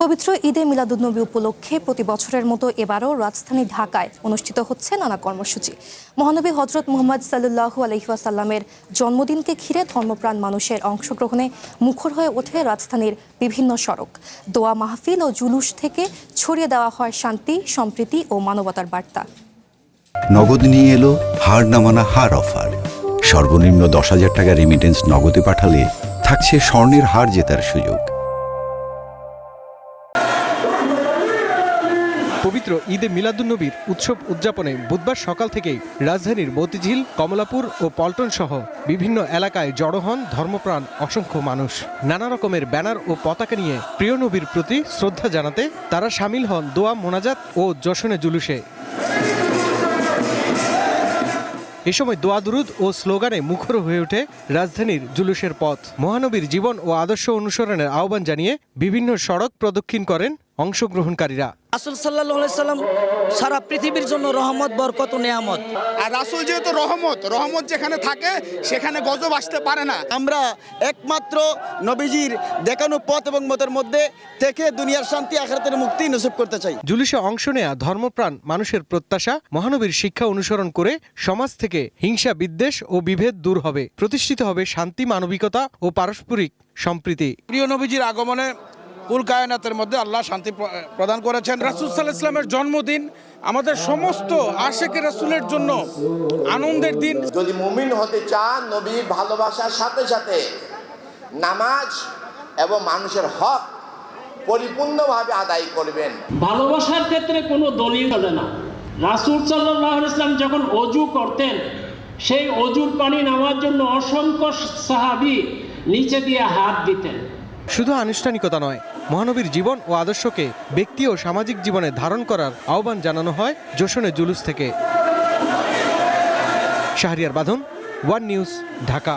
পবিত্র ঈদে মিলাদুন্নবী উপলক্ষে প্রতি বছরের মতো এবারও রাজধানী ঢাকায় অনুষ্ঠিত হচ্ছে নানা কর্মসূচি। মহানবী হজরত মুহাম্মদ সাল্লাল্লাহু আলাইহি ওয়াসাল্লামের জন্মদিনকে ঘিরে ধর্মপ্রাণ মানুষের অংশগ্রহণে মুখর হয়ে ওঠে রাজধানীর বিভিন্ন সড়ক। দোয়া মাহফিল ও জুলুস থেকে ছড়িয়ে দেওয়া হয় শান্তি, সম্প্রীতি ও মানবতার বার্তা। নগদ নিয়ে এলো হার না মানা হার অফার। সর্বনিম্ন 10,000 টাকা রেমিটেন্স নগদে পাঠালে থাকছে স্বর্ণের হার জেতার সুযোগ। পবিত্র ঈদে মিলাদুন্নবীর উৎসব উদযাপনে বুধবার সকাল থেকেই রাজধানীর মতিঝিল, কমলাপুর ও পল্টন সহ বিভিন্ন এলাকায় জড়ো হন ধর্মপ্রাণ অসংখ্য মানুষ। নানা রকমের ব্যানার ও পতাকা নিয়ে প্রিয় নবীর প্রতি শ্রদ্ধা জানাতে তারা সামিল হন দোয়া মোনাজাত ও জশনে জুলুসে। এ সময় দোয়া দুরুদ ও স্লোগানে মুখর হয়ে ওঠে রাজধানীর জুলুসের পথ। মহানবীর জীবন ও আদর্শ অনুসরণের আহ্বান জানিয়ে বিভিন্ন সড়ক প্রদক্ষিণ করেন অংশগ্রহণকারীরা। রাসূল সাল্লাল্লাহু আলাইহি সাল্লাম সারা পৃথিবীর জন্য রহমত, বরকত ও নেয়ামত। আর রাসূল যেহেতু রহমত যেখানে থাকে সেখানে গজব আসতে পারে না। আমরা একমাত্র নবীজির দেখানো পথ এবং মতের মধ্যে থেকে দুনিয়ার শান্তি, আখিরাতের মুক্তি নসিব করতে চাই। জুলুসে অংশ নেয়া ধর্মপ্রাণ মানুষের প্রত্যাশা, মহানবীর শিক্ষা অনুসরণ করে সমাজ থেকে হিংসা, বিদ্বেষ ও বিভেদ দূর হবে, প্রতিষ্ঠিত হবে শান্তি, মানবিকতা ও পারস্পরিক সম্প্রীতি। প্রিয় নবীজির আগমনে কুল কায়নাতের মধ্যে আল্লাহ শান্তি প্রদান করেছেন। রাসূল সাল্লাল্লাহু আলাইহি ওয়াসাল্লামের জন্মদিন আমাদের সমস্ত আশিক রাসূলের জন্য আনন্দের দিন। যদি মুমিন হতে চান, নবীর ভালোবাসার সাথে সাথে নামাজ এবং মানুষের হক পরিপূর্ণভাবে আদায় করবেন। ভালোবাসার ক্ষেত্রে কোনো দলিল চলে না। রাসূল সাল্লাল্লাহু আলাইহি ওয়াসাল্লাম যখন ওযু করতেন, সেই ওযুর পানি নেওয়ার জন্য অসংখ্য সাহাবী নিচে দিয়ে হাত দিতেন। শুধু আনুষ্ঠানিকতা নয়, মহানবীর জীবন ও আদর্শকে ব্যক্তি ও সামাজিক জীবনে ধারণ করার আহ্বান জানানো হয় জশনে জুলুস থেকে। শাহরিয়ার বাঁধন, ওয়ান নিউজ, ঢাকা।